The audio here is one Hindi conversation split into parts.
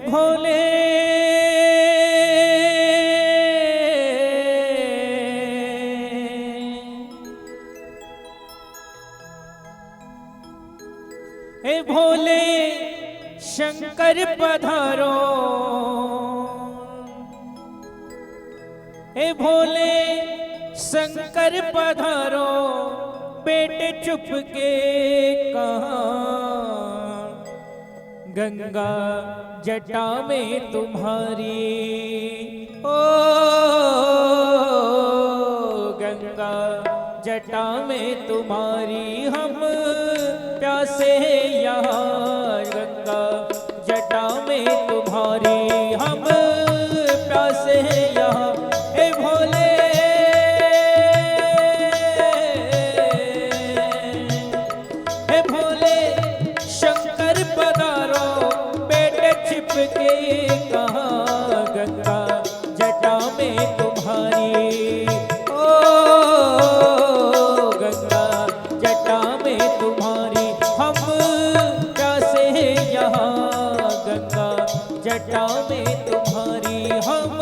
भोले हे भोले शंकर पधारो, हे भोले शंकर पधारो, बेटे चुप के कहाँ गंगा जटा में तुम्हारी, ओ गंगा जटा में तुम्हारी हम प्यासे यहाँ, गंगा जटा में तुम्हारी हम प्यासे यहाँ। हे भोले हे भोले शंकर पधारो, बेटे छिप के कहाँ गंगा जटा में तुम्हारी, ओ गंगा जटा में तुम्हारी हम प्यासे यहाँ, गंगा जटा में तुम्हारी हम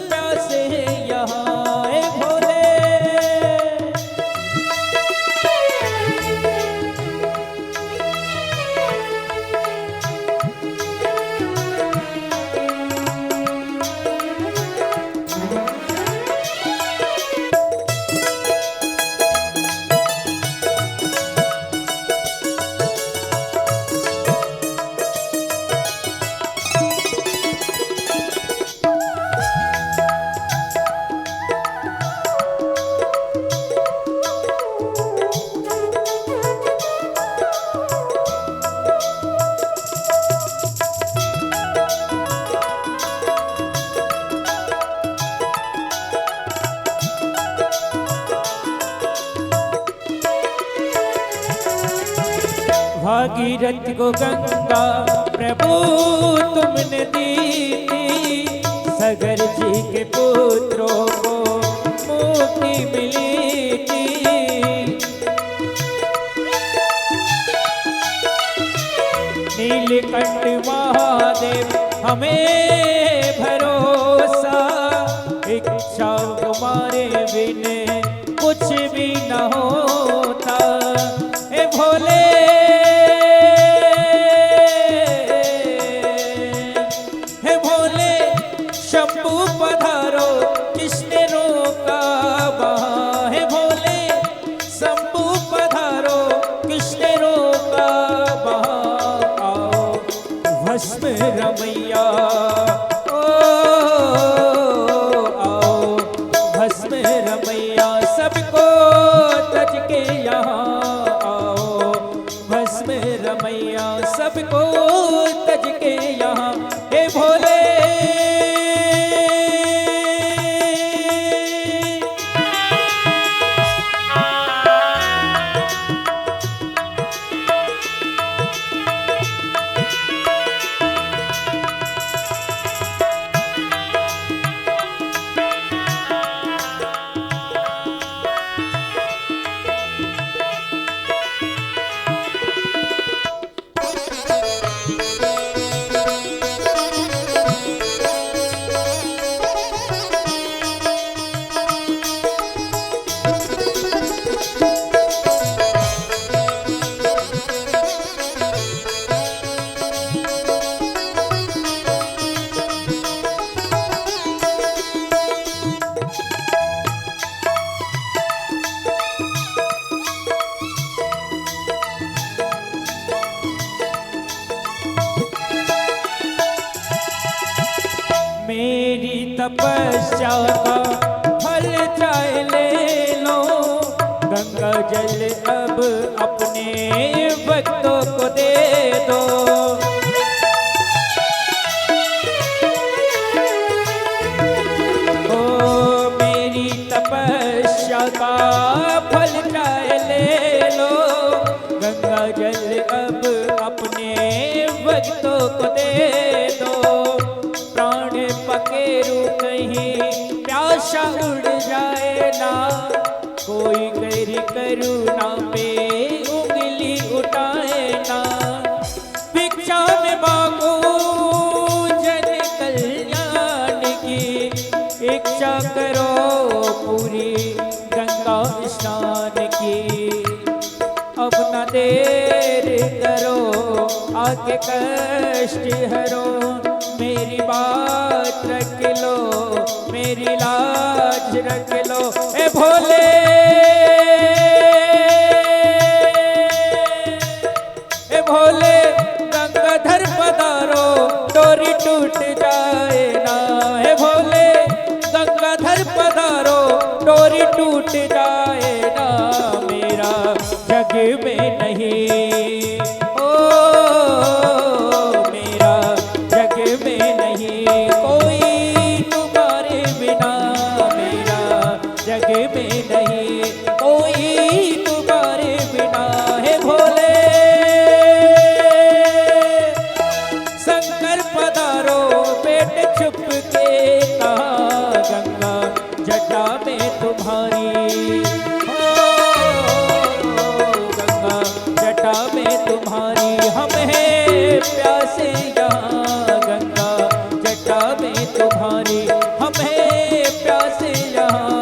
प्यासे यहाँ। हे भोले भागीरथ को गंगा प्रभु तुमने दी थी, सगर जी के पुत्रों को मुक्ति मिली थी। नीलकंठ महादेव हमें भरोसा, इच्छा तुम्हारे बिन कुछ भी न होता। हे भोले शंभू पधारो, किसने रोका वहाँ, हे भोले शंभू पधारो, किसने रोका वहाँ। आओ भस्म रमैया, ओ आओ भस्म रमैया, सबको तज के यहाँ आओ, भस्म रमैया सबको तज के यहाँ। हे भोले मेरी तपस्या का फल चाहे ले लो, गंगा जल अब अपने भक्तों को दे दो। ओ मेरी तपस्या का फल चाहे ले लो, गंगा जल अब अपने भक्तों को दे दो। प्राण पकेरू कहीं प्यासा उड़ जाए ना, कोई गैर करुणा पे उंगली देर करो, आके कष्ट हरो, मेरी बात रख लो, मेरी लाज रख लो। ए भोले, ए भोले गंगाधर पधारो, डोरी टूट जाए ना। ए भोले गंगाधर पधारो, डोरी टूट जाए ना। मेरा जग में नहीं, ओ मेरा जग में नहीं कोई तुम्हारे बिना। मेरा जग में नहीं कोई तुम्हारे बिना। हे भोले शंकर पधारो, बेटे छुप के कहा गंगा जटा में तुम्हारी। गंगा जटा में तुम्हारी, हम हैं प्यासे यहाँ। गंगा जटा में तुम्हारी, हम हैं प्यासे यहाँ।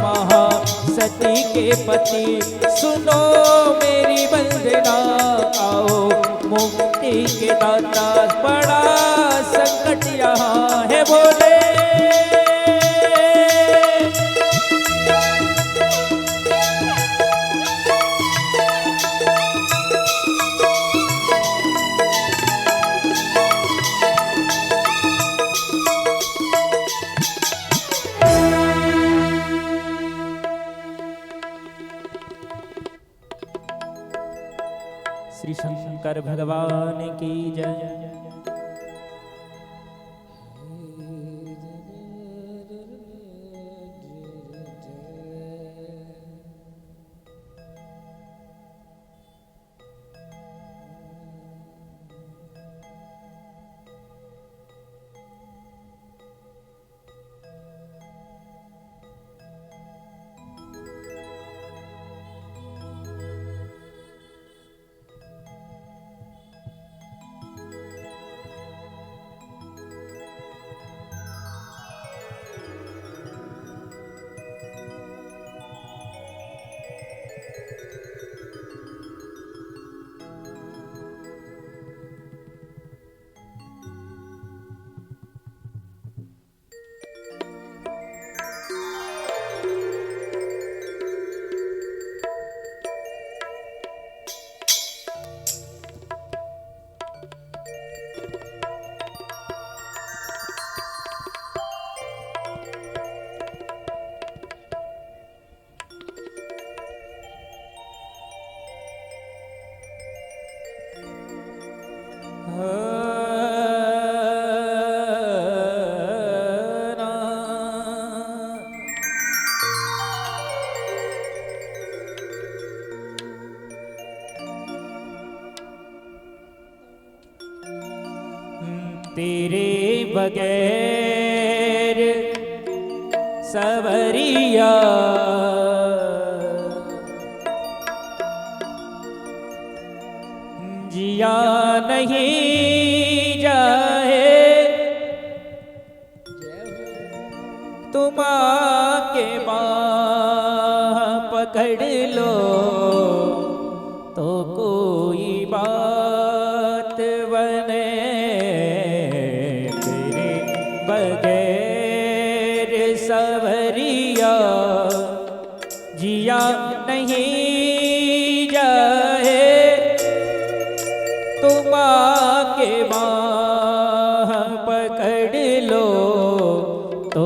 महासती के पति सुनो मेरी वंदना, आओ मुक्ति के दाता, बड़ा संकट यहाँ है। बोले श्री शंकर भगवान की जय। तेरे बगैर सवरिया जिया नहीं जाए, तुम आके बाह पकड़ लो तो कोई बात बने। तेरे बगैर सवरिया जिया नहीं जाए, तुम आके बाह पकड़ लो तो